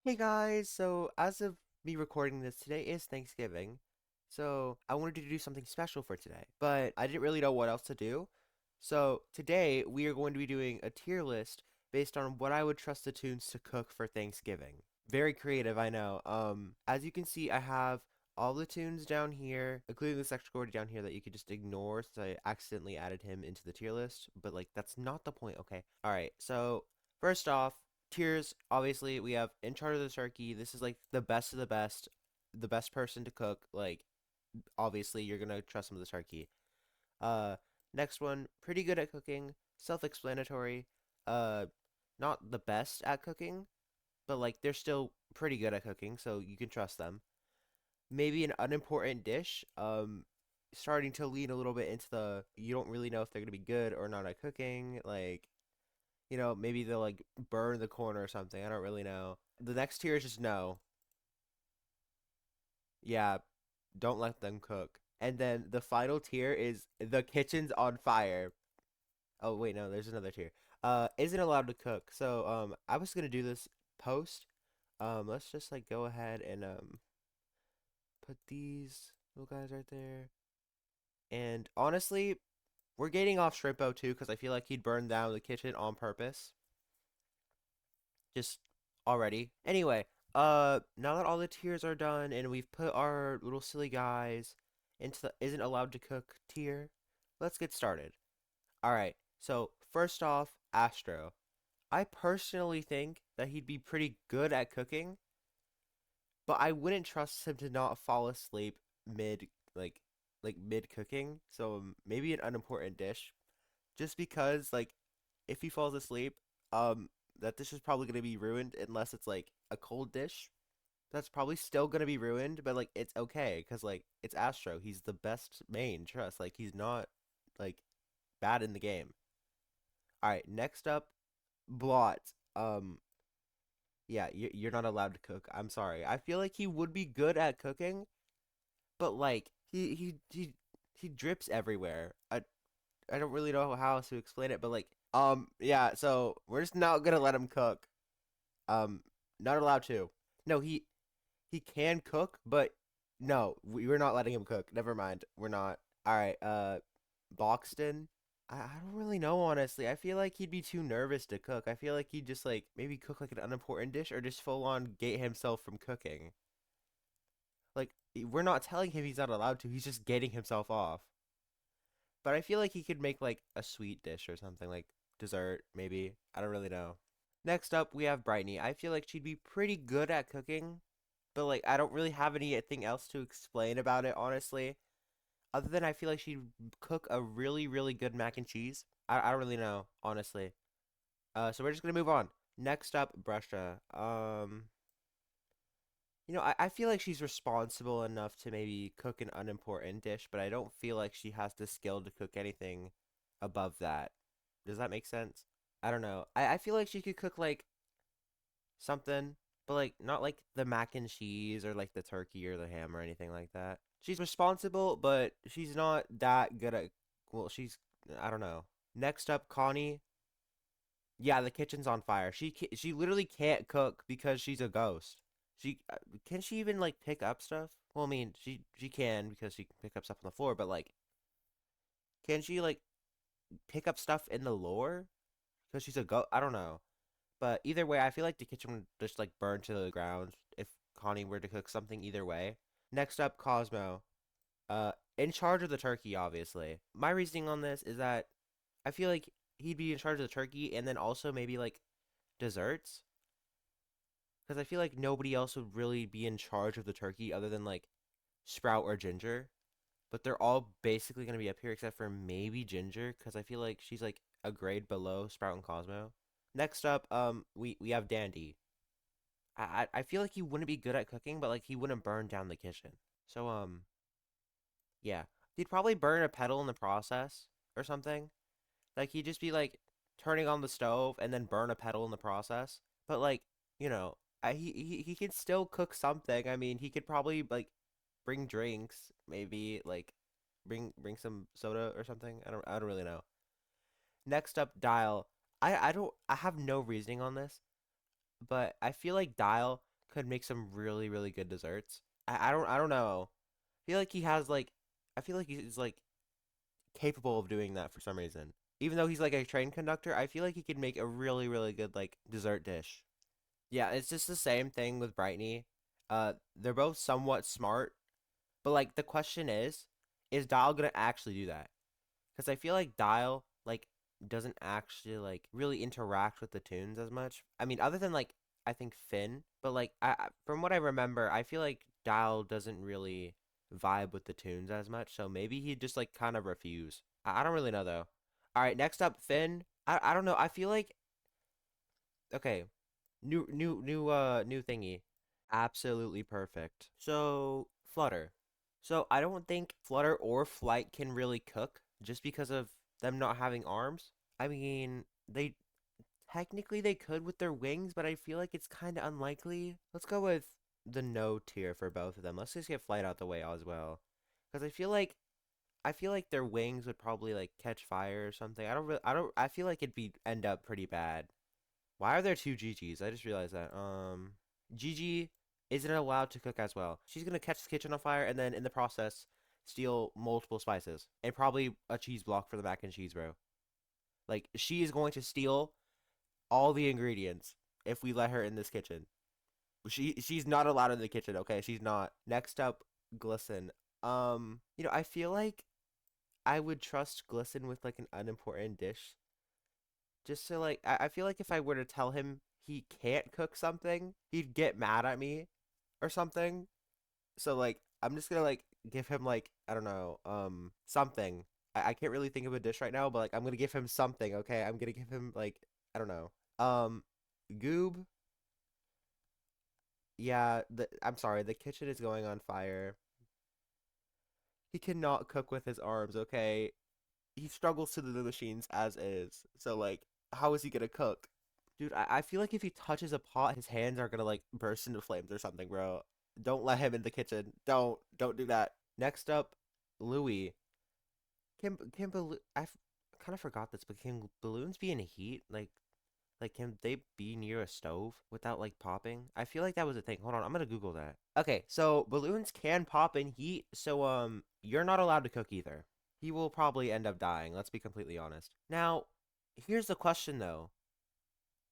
Hey guys, so as of me recording this, today is Thanksgiving. So I wanted to do something special for today, but I didn't really know what else to do. So today we are going to be doing a tier list based on what I would trust the Toons to cook for Thanksgiving. Very creative, I know. As you can see, I have all the Toons down here, including this extra Gordy down here that you could just ignore since I accidentally added him into the tier list, but like that's not the point, okay? All right, so first off, tiers, obviously, we have in charge of the turkey. This is like the best of the best person to cook. Like, obviously, you're gonna trust him with the turkey. Uh, Next one, pretty good at cooking, self-explanatory. Uh, Not the best at cooking, but like they're still pretty good at cooking, so you can trust them. Maybe an unimportant dish. Starting to lean a little bit into the you don't really know if they're gonna be good or not at cooking. Like, maybe they'll like burn the corner or something. I don't really know. The next tier is just no. Yeah, don't let them cook. And then the final tier is the kitchen's on fire. Oh wait, no, there's another tier. Isn't allowed to cook. So I was gonna do this post. Let's just like go ahead and put these little guys right there. And honestly, we're getting off Shrimpo too because I feel like he'd burn down the kitchen on purpose. Just already. Anyway, now that all the tiers are done and we've put our little silly guys into the isn't allowed to cook tier, let's get started. All right. So, first off, Astro. I personally think that he'd be pretty good at cooking, but I wouldn't trust him to not fall asleep mid like mid cooking. So, maybe an unimportant dish just because like if he falls asleep, that dish is probably gonna be ruined unless it's like a cold dish. That's probably still gonna be ruined, but like it's okay because like it's Astro. He's the best main. Trust. Like he's not like bad in the game. All right, next up, Blot. Yeah, you're not allowed to cook. I'm sorry. I feel like he would be good at cooking, but like he drips everywhere. I don't really know how else to explain it, but like yeah, so we're just not gonna let him cook. Um Not allowed to. No, he can cook, but no, we're not letting him cook. Never mind. We're not. All right, Boxton. I don't really know honestly. I feel like he'd be too nervous to cook. I feel like he'd just like maybe cook like an unimportant dish or just full on gate himself from cooking. Like we're not telling him he's not allowed to. He's just gating himself off. But I feel like he could make like a sweet dish or something like dessert, maybe. I don't really know. Next up, we have Brightney. I feel like she'd be pretty good at cooking, but like I don't really have anything else to explain about it, honestly. Other than I feel like she'd cook a really, really good mac and cheese. I don't really know, honestly. So we're just gonna move on. Next up, Brusha. I feel like she's responsible enough to maybe cook an unimportant dish, but I don't feel like she has the skill to cook anything above that. Does that make sense? I don't know. I feel like she could cook like something, but like not like the mac and cheese or like the turkey or the ham or anything like that. She's responsible, but she's not that good at, well, I don't know. Next up, Connie. Yeah, the kitchen's on fire. She literally can't cook because she's a ghost. Can she even like pick up stuff? Well, I mean, she can because she can pick up stuff on the floor, but like can she like pick up stuff in the lore? Because she's a ghost. I don't know. But either way, I feel like the kitchen would just like burn to the ground if Connie were to cook something either way. Next up, Cosmo. In charge of the turkey, obviously. My reasoning on this is that I feel like he'd be in charge of the turkey and then also maybe like desserts. Because I feel like nobody else would really be in charge of the turkey other than like Sprout or Ginger. But they're all basically going to be up here except for maybe Ginger because I feel like she's like a grade below Sprout and Cosmo. Next up, we have Dandy. I feel like he wouldn't be good at cooking, but like he wouldn't burn down the kitchen. So yeah, he'd probably burn a pedal in the process or something. Like he'd just be like turning on the stove and then burn a pedal in the process. But like he could still cook something. I mean, he could probably like bring drinks, maybe like bring some soda or something. I don't really know. Next up, Dial. I have no reasoning on this, but I feel like Dial. could make some really, really good desserts. I don't know. I feel like he has like, I feel like he's like capable of doing that for some reason. Even though he's like a train conductor, I feel like he could make a really, really good like dessert dish. Yeah, it's just the same thing with Brittany. They're both somewhat smart, but like the question is Dial gonna actually do that? Because I feel like Dial like doesn't actually like really interact with the tunes as much. I mean, other than like I think Finn, but like from what I remember, I feel like Dial doesn't really vibe with the tunes as much. So maybe he just like kind of refuse. I don't really know though. All right, next up, Finn. I don't know. I feel like okay, new thingy. Absolutely perfect. So Flutter. So I don't think Flutter or Flight can really cook just because of them not having arms. I mean, they technically they could with their wings, but I feel like it's kind of unlikely. Let's go with the no tier for both of them. Let's just get Flight out the way as well, because I feel like their wings would probably like catch fire or something. I feel like it'd be end up pretty bad. Why are there two Gigi's? I just realized that. Gigi isn't allowed to cook as well. She's gonna catch the kitchen on fire and then in the process steal multiple spices and probably a cheese block for the mac and cheese, bro. Like she is going to steal all the ingredients if we let her in this kitchen. She's not allowed in the kitchen, okay? She's not. Next up, Glisten. I feel like I would trust Glisten with like an unimportant dish. Just so like I feel like if I were to tell him he can't cook something, he'd get mad at me or something. So like I'm just gonna like give him like I don't know, something. I can't really think of a dish right now, but like I'm gonna give him something, okay? I'm gonna give him like I don't know. Goob, yeah, I'm sorry, the kitchen is going on fire. He cannot cook with his arms, okay? He struggles to do the machines as is. So like how is he gonna cook? Dude, I feel like if he touches a pot, his hands are gonna like burst into flames or something, bro. Don't let him in the kitchen. Don't do that. Next up, Louis. Can balloon? Kind of forgot this, but can balloons be in heat? Like can they be near a stove without like popping? I feel like that was a thing. Hold on, I'm gonna Google that. Okay, so balloons can pop in heat, so you're not allowed to cook either. He will probably end up dying. Let's be completely honest. Now, here's the question though.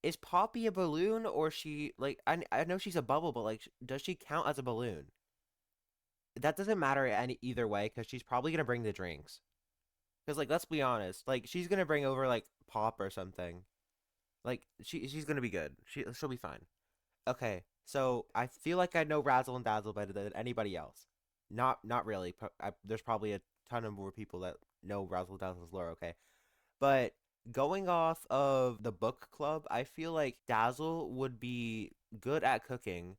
Is Poppy a balloon or she like I know she's a bubble, but like does she count as a balloon? That doesn't matter any either way because she's probably gonna bring the drinks. Because like let's be honest, like she's gonna bring over like pop or something. Like she's gonna be good. She'll be fine. Okay, so I feel like I know Razzle and Dazzle better than anybody else. Not really. There's probably a ton of more people that know Razzle and Dazzle's lore. Okay, but going off of the book club, I feel like Dazzle would be good at cooking,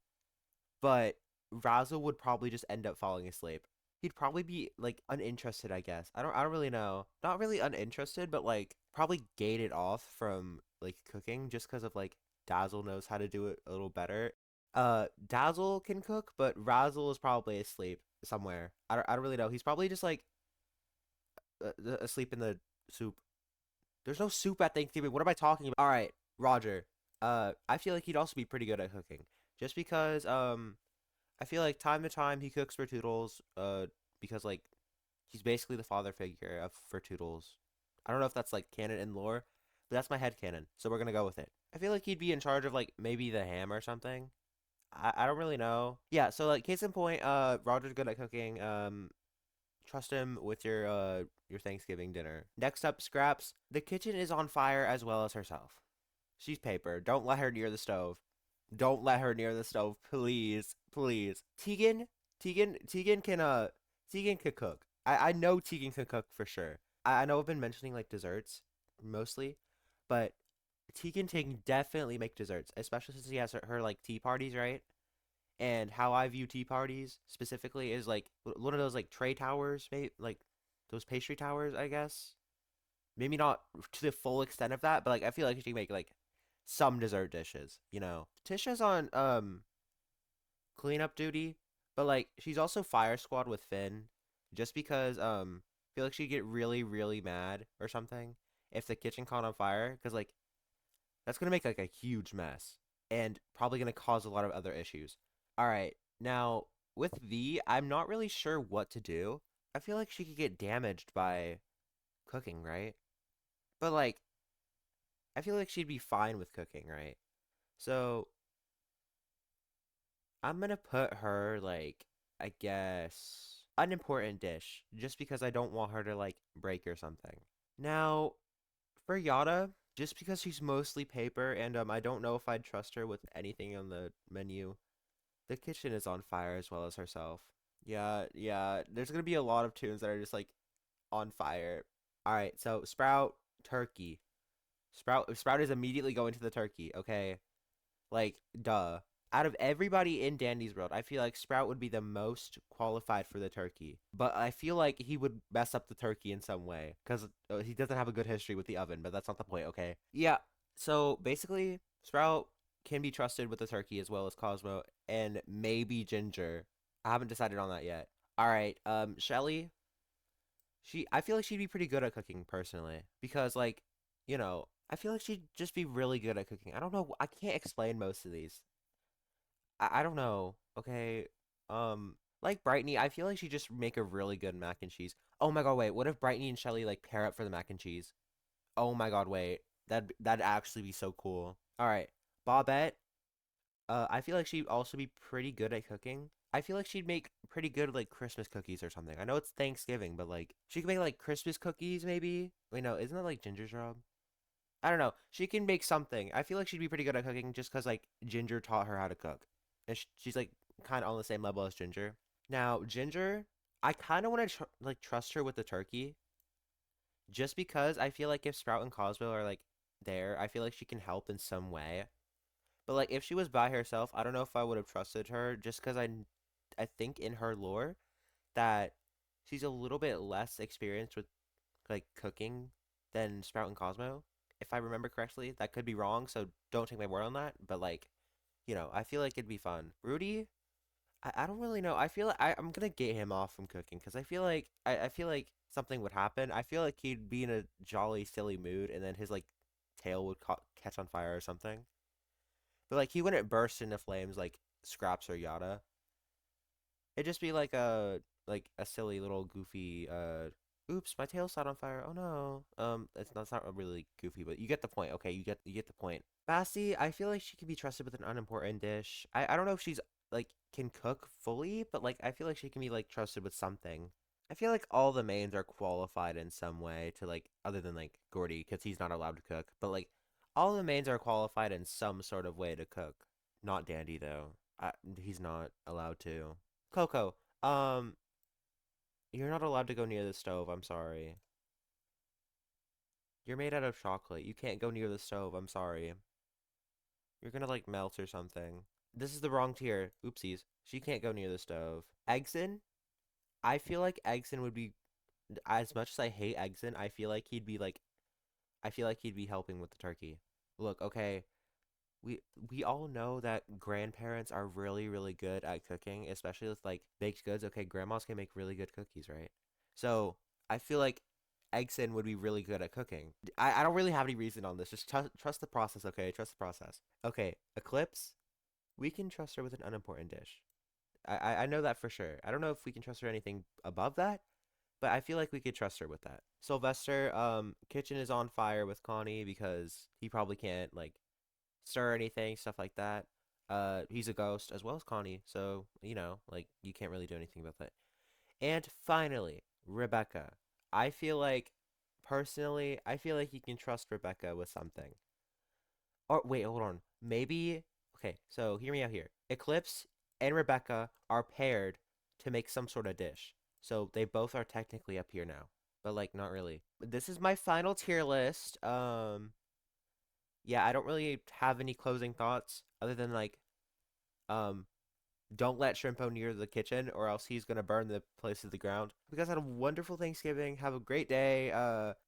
but Razzle would probably just end up falling asleep. He'd probably be like uninterested, I guess. I don't really know. Not really uninterested, but like probably gated off from like cooking just because of like Dazzle knows how to do it a little better. Dazzle can cook, but Razzle is probably asleep somewhere. I don't really know. He's probably just like asleep in the soup. There's no soup at Thanksgiving. What am I talking about? All right, Roger. I feel like he'd also be pretty good at cooking, just because I feel like time to time he cooks for Toodles. Because like he's basically the father figure of for Toodles. I don't know if that's like canon and lore, but that's my head canon, so we're gonna go with it. I feel like he'd be in charge of like maybe the ham or something. I don't really know. Yeah, so like case in point, Roger's good at cooking. Trust him with your Thanksgiving dinner. Next up, Scraps. The kitchen is on fire as well as herself. She's paper. Don't let her near the stove. Don't let her near the stove, please, please. Tegan can cook. I know Tegan can cook for sure. I know I've been mentioning like desserts mostly, but Tegan can definitely make desserts, especially since she has her like tea parties, right? And how I view tea parties specifically is like one of those like tray towers, maybe like those pastry towers, I guess. Maybe not to the full extent of that, but like I feel like she can make like some dessert dishes, you know. Tisha's on cleanup duty, but like she's also fire squad with Finn just because I feel like she'd get really really mad or something if the kitchen caught on fire because like that's gonna make like a huge mess. and probably going to cause a lot of other issues. All right. Now, with V, I'm not really sure what to do. I feel like she could get damaged by cooking, right? But like, I feel like she'd be fine with cooking, right? So I'm gonna put her like, I guess, unimportant dish, just because I don't want her to like break or something. Now, for Yada, just because she's mostly paper and I don't know if I'd trust her with anything on the menu. The kitchen is on fire as well as herself. Yeah, yeah. There's gonna be a lot of tunes that are just like on fire. All right, so Sprout, turkey. Sprout is immediately going to the turkey. Okay, like duh. Out of everybody in Dandy's world, I feel like Sprout would be the most qualified for the turkey. But I feel like he would mess up the turkey in some way because he doesn't have a good history with the oven. But that's not the point. Okay. Yeah. So basically, Sprout can be trusted with the turkey as well as Cosmo and maybe Ginger. I haven't decided on that yet. All right. Shelly, I feel like she'd be pretty good at cooking personally because like, I feel like she'd just be really good at cooking. I don't know. I can't explain most of these. I don't know. Okay. Like Brightney, I feel like she'd just make a really good mac and cheese. Oh my god, wait. What if Brightney and Shelly like pair up for the mac and cheese? Oh my god, wait. That'd actually be so cool. All right. Bobette, I feel like she'd also be pretty good at cooking. I feel like she'd make pretty good like Christmas cookies or something. I know it's Thanksgiving, but like she could make like Christmas cookies maybe. Wait, no, isn't that like Ginger's job? I don't know. She can make something. I feel like she'd be pretty good at cooking just because like Ginger taught her how to cook, and she's like kind of on the same level as Ginger. Now Ginger, I kind of want to like trust her with the turkey, just because I feel like if Sprout and Cosmo are like there, I feel like she can help in some way. But like if she was by herself, I don't know if I would have trusted her just because I think in her lore that she's a little bit less experienced with like cooking than Sprout and Cosmo. If I remember correctly, that could be wrong, so don't take my word on that. But like, I feel like it'd be fun. Rudy, I don't really know. I feel like I'm gonna get him off from cooking because I feel like something would happen. I feel like he'd be in a jolly, silly mood, and then his like tail would catch on fire or something. But like he wouldn't burst into flames like Scraps or Yada. It'd just be like a silly little goofy oops, my tail's set on fire. Oh no. It's not really goofy, but you get the point. Okay, you get the point. Basti, I feel like she can be trusted with an unimportant dish. I don't know if she's like can cook fully, but like I feel like she can be like trusted with something. I feel like all the mains are qualified in some way to like other than like Gordy because he's not allowed to cook, but like all the mains are qualified in some sort of way to cook. Not Dandy though. He's not allowed to. Coco, um, you're not allowed to go near the stove. I'm sorry. You're made out of chocolate. You can't go near the stove. I'm sorry. You're gonna like melt or something. This is the wrong tier. Oopsies. She can't go near the stove. Eggson? I feel like Eggson would be as much as I hate Eggson, I feel like he'd be helping with the turkey. Look, okay, we we all know that grandparents are really, really good at cooking, especially with like baked goods. Okay, grandmas can make really good cookies, right? So I feel like Eggson would be really good at cooking. I don't really have any reason on this. Just trust the process, okay? Trust the process. Okay, Eclipse, we can trust her with an unimportant dish. I know that for sure. I don't know if we can trust her anything above that, but I feel like we could trust her with that. Sylvester, kitchen is on fire with Connie because he probably can't like stir anything, stuff like that. He's a ghost as well as Connie, so like you can't really do anything about that. And finally, Rebecca. I feel like personally, I feel like you can trust Rebecca with something. Or wait, hold on. Maybe okay, so hear me out here. Eclipse and Rebecca are paired to make some sort of dish. So they both are technically up here now. But like not really. This is my final tier list. Yeah, I don't really have any closing thoughts other than like um don't let Shrimpo near the kitchen or else he's gonna burn the place to the ground. You guys had a wonderful Thanksgiving. Have a great day.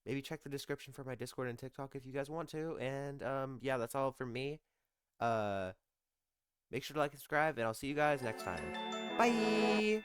Maybe check the description for my Discord and TikTok if you guys want to. And yeah, that's all from me. Uh, make sure to like and subscribe, and I'll see you guys next time. Bye.